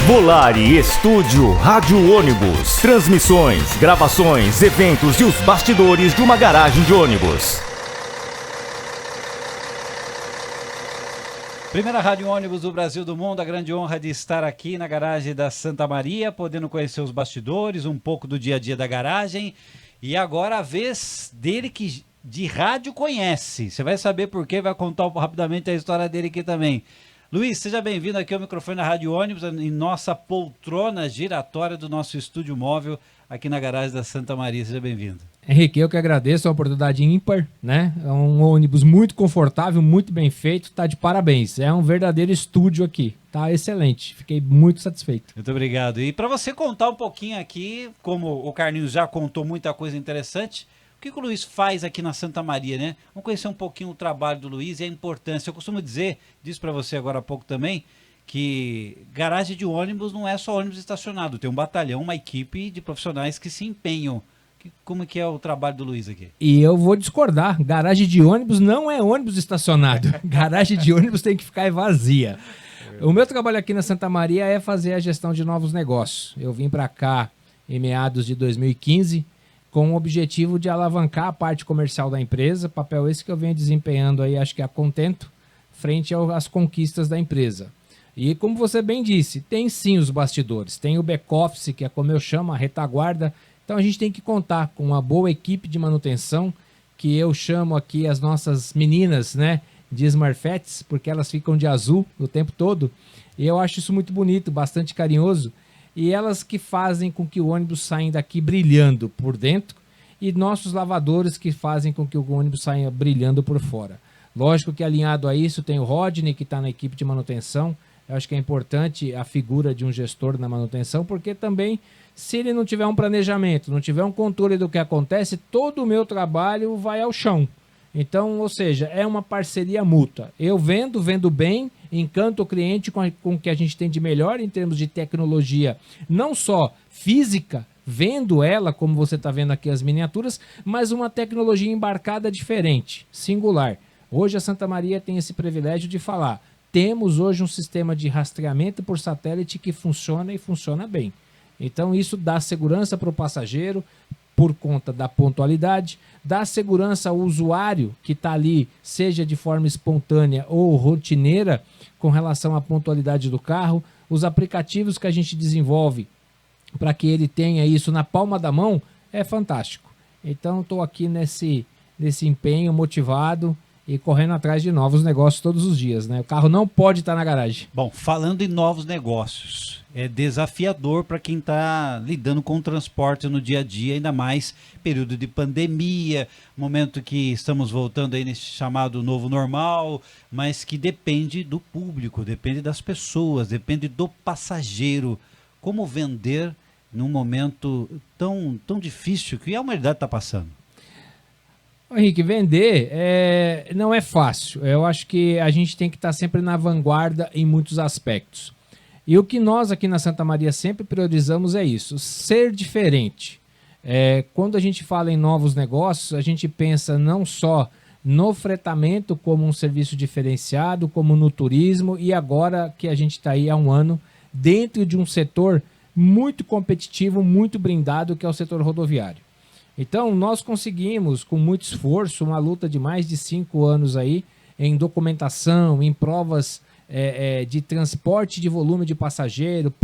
Volare Estúdio Rádio Ônibus. Transmissões, gravações, eventos e os bastidores de uma garagem de ônibus. Primeira Rádio Ônibus do Brasil do Mundo, a grande honra de estar aqui na garagem da Santa Maria, podendo conhecer os bastidores, um pouco do dia a dia da garagem. E agora a vez dele que de rádio conhece. Você vai saber por quê, vai contar rapidamente a história dele aqui também. Luiz, seja bem-vindo aqui ao microfone da Rádio Ônibus, em nossa poltrona giratória do nosso estúdio móvel aqui na garagem da Santa Maria. Seja bem-vindo. Henrique, eu que agradeço a oportunidade ímpar, né? É um ônibus muito confortável, muito bem feito, tá de parabéns. É um verdadeiro estúdio aqui, tá excelente. Fiquei muito satisfeito. Muito obrigado. E para você contar um pouquinho aqui, como o Carlinhos já contou muita coisa interessante, o que o Luiz faz aqui na Santa Maria, né? Vamos conhecer um pouquinho o trabalho do Luiz e a importância. Eu costumo dizer, disse para você agora há pouco também, que garagem de ônibus não é só ônibus estacionado, tem um batalhão, uma equipe de profissionais que se empenham. Como que é o trabalho do Luiz aqui? E eu vou discordar, garagem de ônibus não é ônibus estacionado, garagem de ônibus tem que ficar vazia. O meu trabalho aqui na Santa Maria é fazer a gestão de novos negócios. Eu vim para cá em meados de 2015 com o objetivo de alavancar a parte comercial da empresa, papel esse que eu venho desempenhando aí, acho que a contento, frente às conquistas da empresa. E como você bem disse, tem sim os bastidores, tem o back-office, que é como eu chamo, a retaguarda. Então a gente tem que contar com uma boa equipe de manutenção, que eu chamo aqui as nossas meninas, né, de Smurfettes, porque elas ficam de azul o tempo todo. E eu acho isso muito bonito, bastante carinhoso. E elas que fazem com que o ônibus saia daqui brilhando por dentro, e nossos lavadores que fazem com que o ônibus saia brilhando por fora. Lógico que alinhado a isso tem o Rodney, que está na equipe de manutenção. Eu acho que é importante a figura de um gestor na manutenção, porque também, se ele não tiver um planejamento, não tiver um controle do que acontece, todo o meu trabalho vai ao chão. Então, ou seja, é uma parceria mútua. Eu vendo bem, encanto o cliente com o que a gente tem de melhor em termos de tecnologia, não só física, vendo ela, como você está vendo aqui as miniaturas, mas uma tecnologia embarcada diferente, singular. Hoje a Santa Maria tem esse privilégio de falar, temos hoje um sistema de rastreamento por satélite que funciona e funciona bem. Então isso dá segurança para o passageiro, por conta da pontualidade, dá segurança ao usuário que está ali, seja de forma espontânea ou rotineira, com relação à pontualidade do carro. Os aplicativos que a gente desenvolve para que ele tenha isso na palma da mão é fantástico. Então estou aqui nesse empenho motivado e correndo atrás de novos negócios todos os dias, né? O carro não pode estar na garagem. Bom, falando em novos negócios, é desafiador para quem está lidando com o transporte no dia a dia, ainda mais período de pandemia, momento que estamos voltando aí nesse chamado novo normal, mas que depende do público, depende das pessoas, depende do passageiro. Como vender num momento tão difícil que a humanidade está passando? Henrique, vender não é fácil. Eu acho que a gente tem que estar sempre na vanguarda em muitos aspectos. E o que nós aqui na Santa Maria sempre priorizamos é isso, ser diferente. Quando a gente fala em novos negócios, a gente pensa não só no fretamento como um serviço diferenciado, como no turismo, e agora que a gente está aí há um ano dentro de um setor muito competitivo, muito blindado, que é o setor rodoviário. Então, nós conseguimos, com muito esforço, uma luta de mais de 5 anos aí, em documentação, em provas de transporte de volume de passageiro,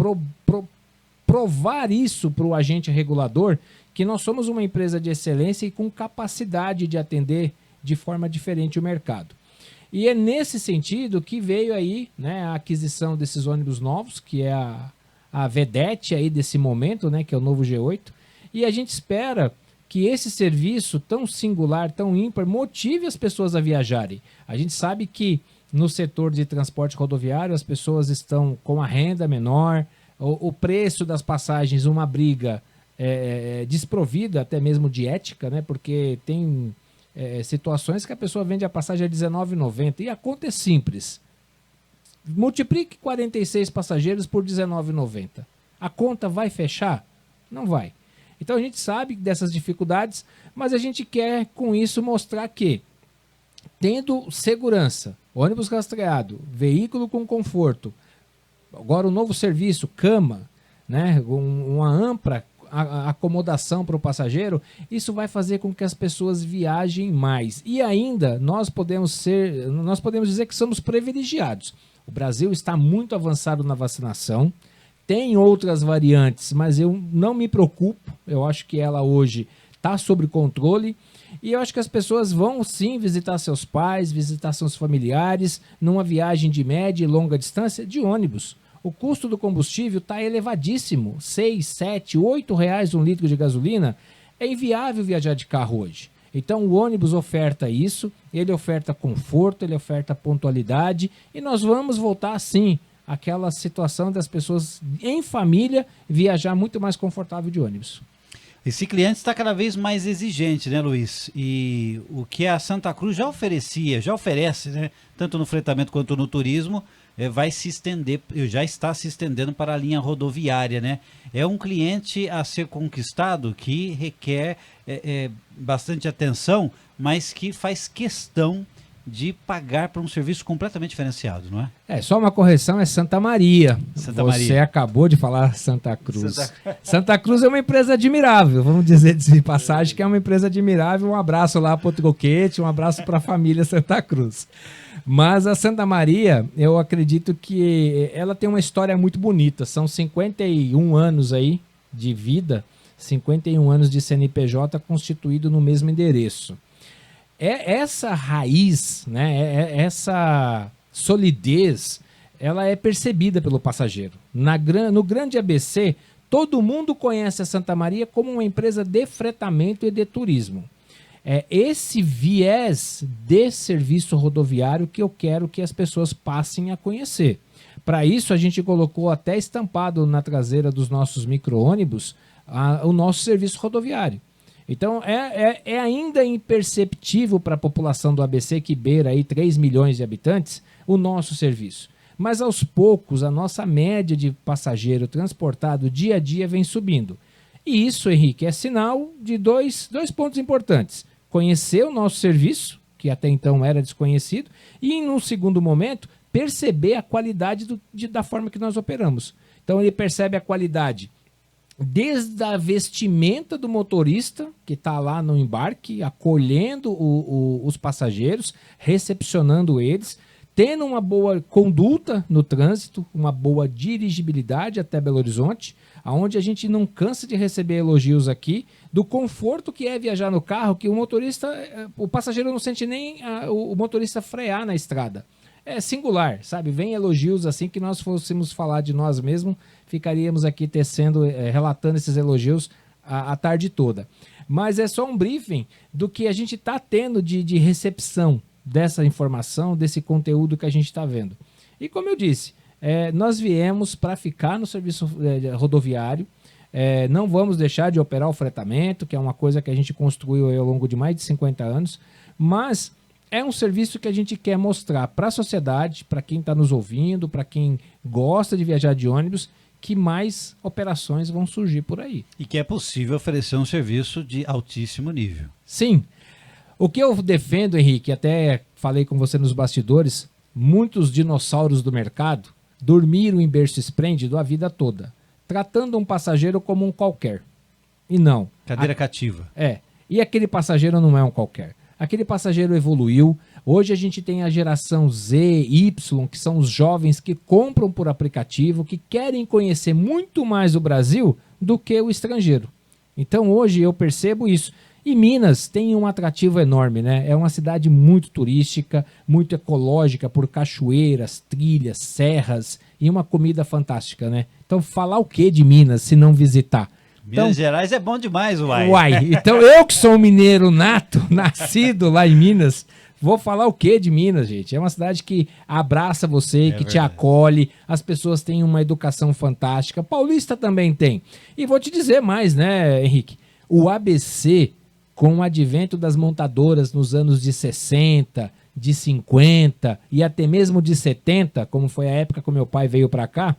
provar isso para o agente regulador, que nós somos uma empresa de excelência e com capacidade de atender de forma diferente o mercado. E é nesse sentido que veio aí, né, a aquisição desses ônibus novos, que é a vedete aí desse momento, né, que é o novo G8, e a gente espera que esse serviço tão singular, tão ímpar, motive as pessoas a viajarem. A gente sabe que no setor de transporte rodoviário as pessoas estão com a renda menor, o preço das passagens, uma briga desprovida até mesmo de ética, né? Porque tem situações que a pessoa vende a passagem a R$19,90 e a conta é simples. Multiplique 46 passageiros por R$19,90. A conta vai fechar? Não vai. Então a gente sabe dessas dificuldades, mas a gente quer com isso mostrar que, tendo segurança, ônibus rastreado, veículo com conforto, Agora o novo serviço, cama, né? Uma ampla acomodação para o passageiro, isso vai fazer com que as pessoas viajem mais. E ainda nós podemos dizer que somos privilegiados. O Brasil está muito avançado na vacinação, tem outras variantes, mas eu não me preocupo, eu acho que ela hoje está sob controle, e eu acho que as pessoas vão sim visitar seus pais, visitar seus familiares, numa viagem de média e longa distância de ônibus. O custo do combustível está elevadíssimo, 6, 7, 8 reais um litro de gasolina. É inviável viajar de carro hoje. Então o ônibus oferta isso, ele oferta conforto, ele oferta pontualidade e nós vamos voltar sim àquela situação das pessoas em família viajar muito mais confortável de ônibus. Esse cliente está cada vez mais exigente, né, Luiz? E o que a Santa Cruz já oferece, né, tanto no fretamento quanto no turismo, vai se estender, já está se estendendo para a linha rodoviária, né? É um cliente a ser conquistado que requer bastante atenção, mas que faz questão de pagar por um serviço completamente diferenciado, não é? Só uma correção, é Santa Maria. Santa Você Maria. acabou de falar Santa Cruz. Santa Cruz é uma empresa admirável, vamos dizer de passagem que é uma empresa admirável. Um abraço lá para o Troquete, um abraço para a família Santa Cruz. Mas a Santa Maria, eu acredito que ela tem uma história muito bonita. São 51 anos aí de vida, 51 anos de CNPJ constituído no mesmo endereço. Essa raiz, né, essa solidez, ela é percebida pelo passageiro. No grande ABC, todo mundo conhece a Santa Maria como uma empresa de fretamento e de turismo. É esse viés de serviço rodoviário que eu quero que as pessoas passem a conhecer. Para isso, a gente colocou até estampado na traseira dos nossos micro-ônibus o nosso serviço rodoviário. Então, é ainda imperceptível para a população do ABC, que beira aí 3 milhões de habitantes, o nosso serviço. Mas, aos poucos, a nossa média de passageiro transportado dia a dia vem subindo. E isso, Henrique, é sinal de dois pontos importantes. Conhecer o nosso serviço, que até então era desconhecido, e, num segundo momento, perceber a qualidade da forma que nós operamos. Então, ele percebe a qualidade desde a vestimenta do motorista, que está lá no embarque, acolhendo os passageiros, recepcionando eles, tendo uma boa conduta no trânsito, uma boa dirigibilidade até Belo Horizonte, onde a gente não cansa de receber elogios aqui, do conforto que é viajar no carro, que o passageiro não sente nem o motorista frear na estrada. É singular, sabe? Vem elogios assim que nós fôssemos falar de nós mesmos, ficaríamos aqui relatando esses elogios a tarde toda. Mas é só um briefing do que a gente está tendo de recepção dessa informação, desse conteúdo que a gente está vendo. E como eu disse, nós viemos para ficar no serviço rodoviário, não vamos deixar de operar o fretamento, que é uma coisa que a gente construiu ao longo de mais de 50 anos, mas é um serviço que a gente quer mostrar para a sociedade, para quem está nos ouvindo, para quem gosta de viajar de ônibus, que mais operações vão surgir por aí. E que é possível oferecer um serviço de altíssimo nível. Sim. O que eu defendo, Henrique, até falei com você nos bastidores, muitos dinossauros do mercado dormiram em berço esplêndido a vida toda, tratando um passageiro como um qualquer. E não. Cadeira cativa. E aquele passageiro não é um qualquer. Aquele passageiro evoluiu. Hoje a gente tem a geração Z, Y, que são os jovens que compram por aplicativo, que querem conhecer muito mais o Brasil do que o estrangeiro. Então hoje eu percebo isso. E Minas tem um atrativo enorme, né? É uma cidade muito turística, muito ecológica, por cachoeiras, trilhas, serras e uma comida fantástica, né? Então falar o que de Minas se não visitar? Minas Gerais é bom demais, uai. Então eu que sou um mineiro nato, nascido lá em Minas, vou falar o que de Minas, gente? É uma cidade que abraça você, que te acolhe, as pessoas têm uma educação fantástica, Paulista também tem. E vou te dizer mais, né, Henrique? O ABC, com o advento das montadoras nos anos de 60, de 50 e até mesmo de 70, como foi a época que meu pai veio para cá,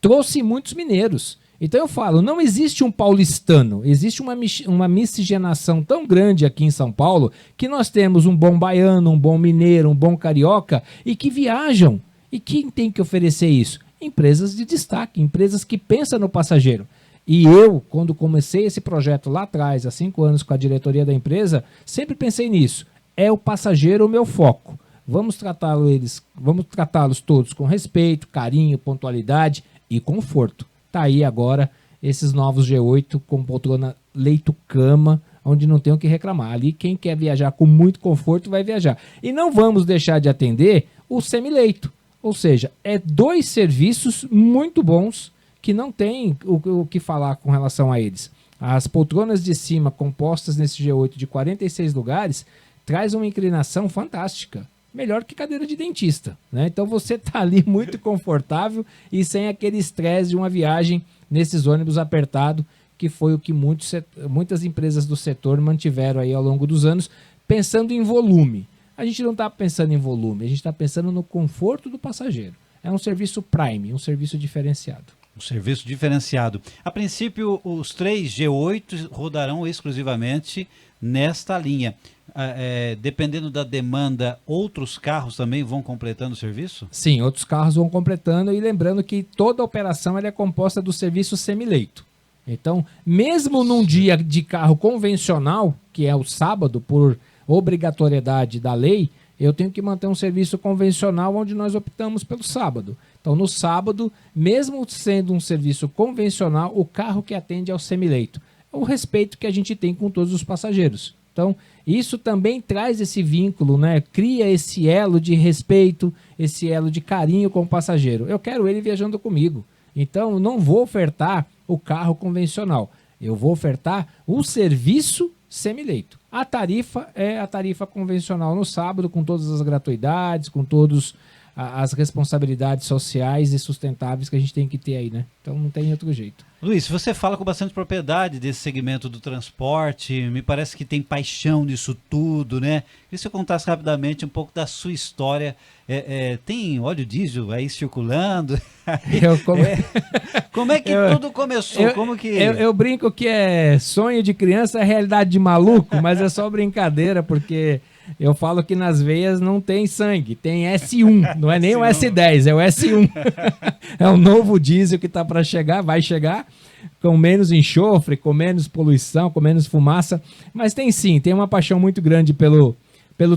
trouxe muitos mineiros. Então eu falo, não existe um paulistano, existe uma miscigenação tão grande aqui em São Paulo que nós temos um bom baiano, um bom mineiro, um bom carioca e que viajam. E quem tem que oferecer isso? Empresas de destaque, empresas que pensam no passageiro. E eu, quando comecei esse projeto lá atrás, há 5 anos com a diretoria da empresa, sempre pensei nisso. É o passageiro o meu foco. Vamos tratá-los todos com respeito, carinho, pontualidade e conforto. Tá aí agora esses novos G8 com poltrona leito-cama, onde não tem o que reclamar. Ali quem quer viajar com muito conforto vai viajar. E não vamos deixar de atender o semileito. Ou seja, é 2 serviços muito bons que não tem o que falar com relação a eles. As poltronas de cima compostas nesse G8 de 46 lugares traz uma inclinação fantástica. Melhor que cadeira de dentista, né? Então você está ali muito confortável e sem aquele estresse de uma viagem nesses ônibus apertados, que foi o que muitas empresas do setor mantiveram aí ao longo dos anos, pensando em volume. A gente não está pensando em volume, a gente está pensando no conforto do passageiro. É um serviço prime, um serviço diferenciado. Um serviço diferenciado. A princípio, os 3 G8 rodarão exclusivamente nesta linha. Dependendo da demanda, outros carros também vão completando o serviço? Sim, outros carros vão completando, e lembrando que toda a operação ela é composta do serviço semileito. Então, mesmo num dia de carro convencional, que é o sábado, por obrigatoriedade da lei, eu tenho que manter um serviço convencional onde nós optamos pelo sábado. Então, no sábado, mesmo sendo um serviço convencional, o carro que atende é o semileito. É o respeito que a gente tem com todos os passageiros. Então, isso também traz esse vínculo, né? Cria esse elo de respeito, esse elo de carinho com o passageiro. Eu quero ele viajando comigo. Então, não vou ofertar o carro convencional. Eu vou ofertar o serviço semileito. A tarifa é a tarifa convencional no sábado, com todas as gratuidades, com todas as responsabilidades sociais e sustentáveis que a gente tem que ter aí, né? Então não tem outro jeito. Luiz, você fala com bastante propriedade desse segmento do transporte, me parece que tem paixão nisso tudo, né? Queria que você contasse rapidamente um pouco da sua história. Tem óleo diesel aí circulando? Como é que tudo começou? Eu brinco que é sonho de criança, é realidade de maluco, mas é só brincadeira, porque eu falo que nas veias não tem sangue, tem S1, não é nem o S10, é o S1. É o novo diesel que está para chegar, vai chegar, com menos enxofre, com menos poluição, com menos fumaça, mas tem sim, tem uma paixão muito grande pelo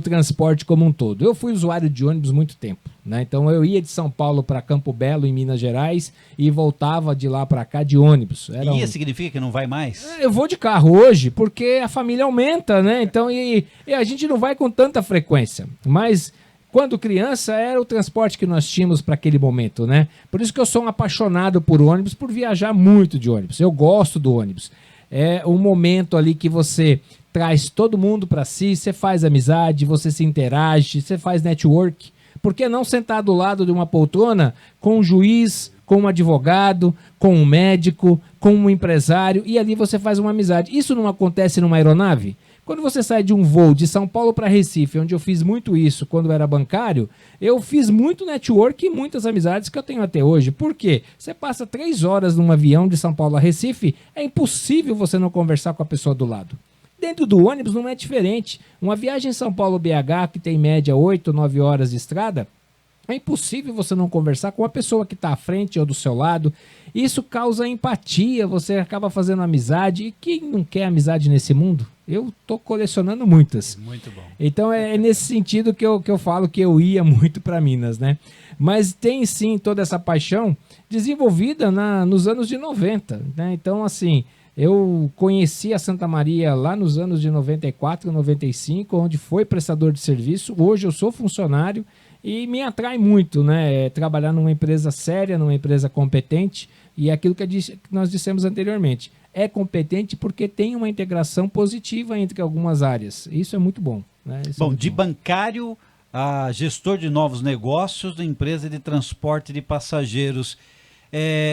transporte como um todo. Eu fui usuário de ônibus muito tempo, né? Então eu ia de São Paulo para Campo Belo, em Minas Gerais, e voltava de lá para cá de ônibus. Significa que não vai mais? Eu vou de carro hoje, porque a família aumenta, né? Então, e a gente não vai com tanta frequência. Mas quando criança, era o transporte que nós tínhamos para aquele momento, né? Por isso que eu sou um apaixonado por ônibus, por viajar muito de ônibus. Eu gosto do ônibus. É um momento ali que você traz todo mundo para si, você faz amizade, você se interage, você faz network. Por que não sentar do lado de uma poltrona com um juiz, com um advogado, com um médico, com um empresário, e ali você faz uma amizade? Isso não acontece numa aeronave? Quando você sai de um voo de São Paulo para Recife, onde eu fiz muito isso quando eu era bancário, eu fiz muito network e muitas amizades que eu tenho até hoje. Por quê? Você passa 3 horas num avião de São Paulo a Recife, é impossível você não conversar com a pessoa do lado. Dentro do ônibus não é diferente. Uma viagem São Paulo-BH, que tem em média 8, 9 horas de estrada, é impossível você não conversar com a pessoa que está à frente ou do seu lado. Isso causa empatia, você acaba fazendo amizade. E quem não quer amizade nesse mundo? Eu estou colecionando muitas. Muito bom. Então é nesse sentido que eu falo que eu ia muito para Minas, né? Mas tem sim toda essa paixão desenvolvida nos anos de 90, né? Então, assim, eu conheci a Santa Maria lá nos anos de 94, 95, onde foi prestador de serviço. Hoje eu sou funcionário e me atrai muito, né? Trabalhar numa empresa séria, numa empresa competente. E é aquilo que nós dissemos anteriormente. É competente porque tem uma integração positiva entre algumas áreas. Isso é muito bom, né? De bancário a gestor de novos negócios da empresa de transporte de passageiros.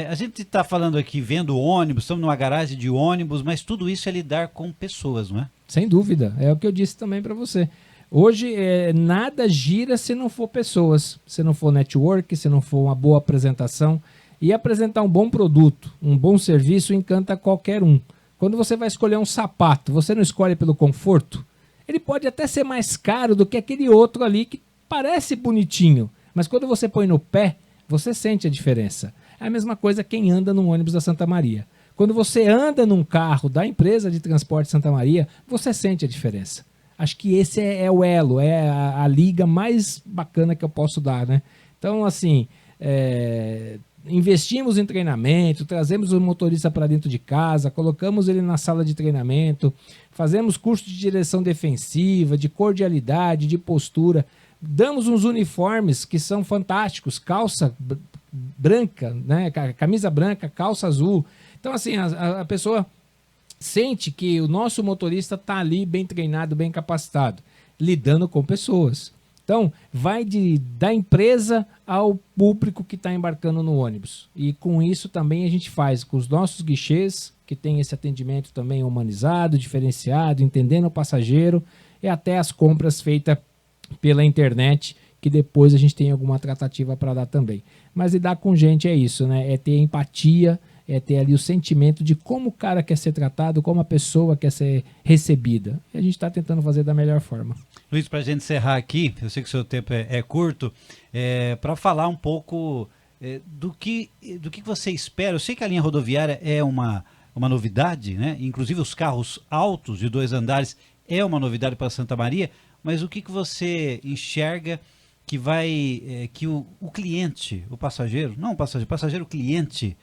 A gente está falando aqui, vendo ônibus, estamos numa garagem de ônibus, mas tudo isso é lidar com pessoas, não é? Sem dúvida, é o que eu disse também para você. Hoje, nada gira se não for pessoas, se não for network, se não for uma boa apresentação. E apresentar um bom produto, um bom serviço, encanta qualquer um. Quando você vai escolher um sapato, você não escolhe pelo conforto? Ele pode até ser mais caro do que aquele outro ali que parece bonitinho, mas quando você põe no pé, Você sente a diferença. É a mesma coisa quem anda no ônibus da Santa Maria. Quando você anda num carro da empresa de transporte Santa Maria, você sente a diferença. Acho que esse é o elo, é a liga mais bacana que eu posso dar, né? Então, assim, investimos em treinamento, trazemos o motorista para dentro de casa, colocamos ele na sala de treinamento, fazemos curso de direção defensiva, de cordialidade, de postura, damos uns uniformes que são fantásticos, calça branca, né? Camisa branca, calça azul. Então, assim, a pessoa sente que o nosso motorista está ali bem treinado, bem capacitado, lidando com pessoas. Então, vai da empresa ao público que está embarcando no ônibus. E com isso também a gente faz com os nossos guichês, que tem esse atendimento também humanizado, diferenciado, entendendo o passageiro, e até as compras feitas pela internet, que depois a gente tem alguma tratativa para dar também. Mas lidar com gente é isso, né? É ter empatia, é ter ali o sentimento de como o cara quer ser tratado, como a pessoa quer ser recebida. E a gente está tentando fazer da melhor forma. Luiz, para a gente encerrar aqui, eu sei que o seu tempo é curto, para falar um pouco do que você espera. Eu sei que a linha rodoviária é uma novidade, né? Inclusive os carros altos de 2 andares é uma novidade para Santa Maria, mas o que você enxerga que que o cliente, o passageiro, não o passageiro, o cliente,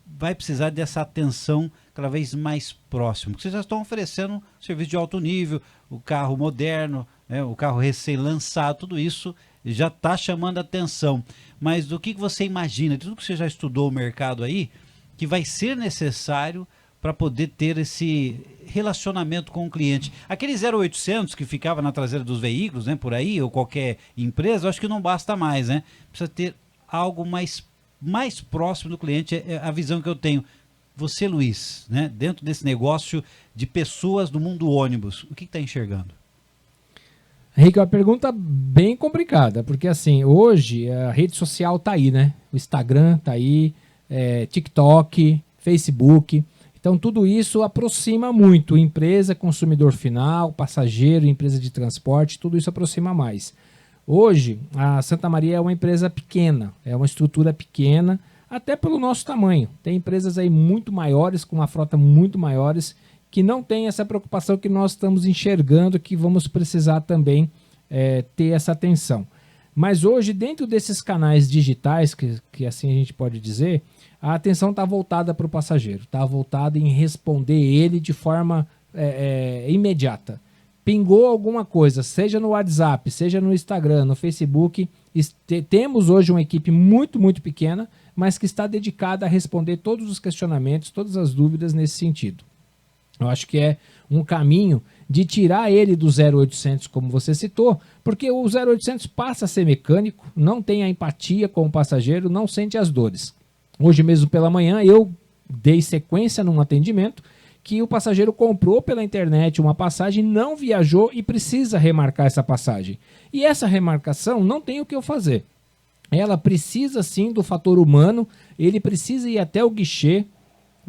vai precisar dessa atenção cada vez mais próximo? Porque vocês já estão oferecendo serviço de alto nível, o carro moderno, né, o carro recém-lançado, tudo isso já está chamando a atenção. Mas do que você imagina, de tudo que você já estudou o mercado aí, que vai ser necessário para poder ter esse relacionamento com o cliente? Aquele 0800 que ficava na traseira dos veículos, né, por aí, ou qualquer empresa, eu acho que não basta mais, né? Precisa ter algo mais próximo do cliente, é a visão que eu tenho. Você, Luiz, né, dentro desse negócio de pessoas do mundo ônibus, o que está enxergando? Henrique, é uma pergunta bem complicada, porque assim, hoje a rede social está aí, né? O Instagram está aí, TikTok, Facebook. Então tudo isso aproxima muito, empresa, consumidor final, passageiro, empresa de transporte, tudo isso aproxima mais. Hoje, a Santa Maria é uma empresa pequena, é uma estrutura pequena, até pelo nosso tamanho. Tem empresas aí muito maiores, com uma frota muito maiores, que não tem essa preocupação que nós estamos enxergando, que vamos precisar também ter essa atenção. Mas hoje, dentro desses canais digitais, que assim a gente pode dizer, a atenção está voltada para o passageiro, está voltada em responder ele de forma imediata. Pingou alguma coisa, seja no WhatsApp, seja no Instagram, no Facebook, temos hoje uma equipe muito, muito pequena, mas que está dedicada a responder todos os questionamentos, todas as dúvidas nesse sentido. Eu acho que é um caminho de tirar ele do 0800, como você citou, porque o 0800 passa a ser mecânico, não tem a empatia com o passageiro, não sente as dores. Hoje mesmo pela manhã eu dei sequência num atendimento que o passageiro comprou pela internet uma passagem, não viajou e precisa remarcar essa passagem. E essa remarcação não tem o que eu fazer. Ela precisa sim do fator humano, ele precisa ir até o guichê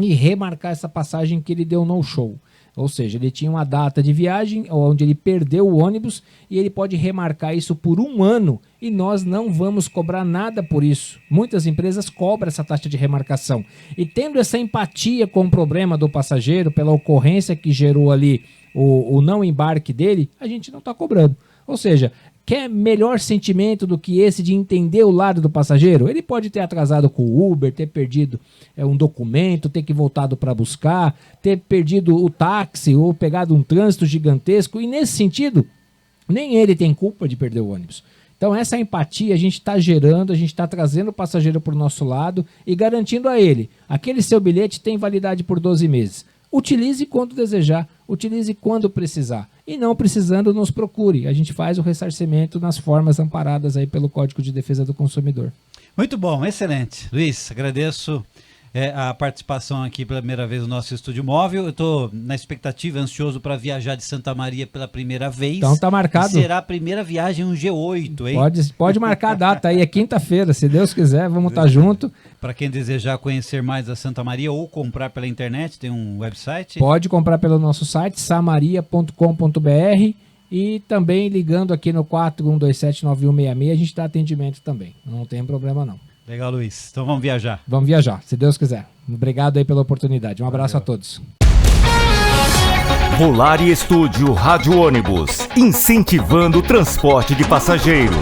e remarcar essa passagem que ele deu no show. Ou seja, ele tinha uma data de viagem onde ele perdeu o ônibus e ele pode remarcar isso por 1 ano e nós não vamos cobrar nada por isso. Muitas empresas cobram essa taxa de remarcação. E tendo essa empatia com o problema do passageiro, pela ocorrência que gerou ali o não embarque dele, a gente não está cobrando. Ou seja, quer melhor sentimento do que esse de entender o lado do passageiro? Ele pode ter atrasado com o Uber, ter perdido um documento, ter que voltado para buscar, ter perdido o táxi ou pegado um trânsito gigantesco. E nesse sentido, nem ele tem culpa de perder o ônibus. Então essa empatia a gente está gerando, a gente está trazendo o passageiro para o nosso lado e garantindo a ele, aquele seu bilhete tem validade por 12 meses. Utilize quando desejar, utilize quando precisar. E não precisando, nos procure. A gente faz o ressarcimento nas formas amparadas aí pelo Código de Defesa do Consumidor. Muito bom, excelente. Luiz, agradeço a participação aqui pela primeira vez no nosso estúdio móvel. Eu estou na expectativa, ansioso para viajar de Santa Maria pela primeira vez. Então tá marcado. E será a primeira viagem um G8, hein? Pode marcar a data aí, é quinta-feira, se Deus quiser, vamos estar junto. Para quem desejar conhecer mais a Santa Maria ou comprar pela internet, tem um website? Pode comprar pelo nosso site, samaria.com.br E também ligando aqui no 41279166, a gente dá atendimento também. Não tem problema não. Legal, Luiz. Então vamos viajar. Vamos viajar, se Deus quiser. Obrigado aí pela oportunidade. Um abraço a todos. Volare Estúdio Rádio Ônibus, incentivando o transporte de passageiros.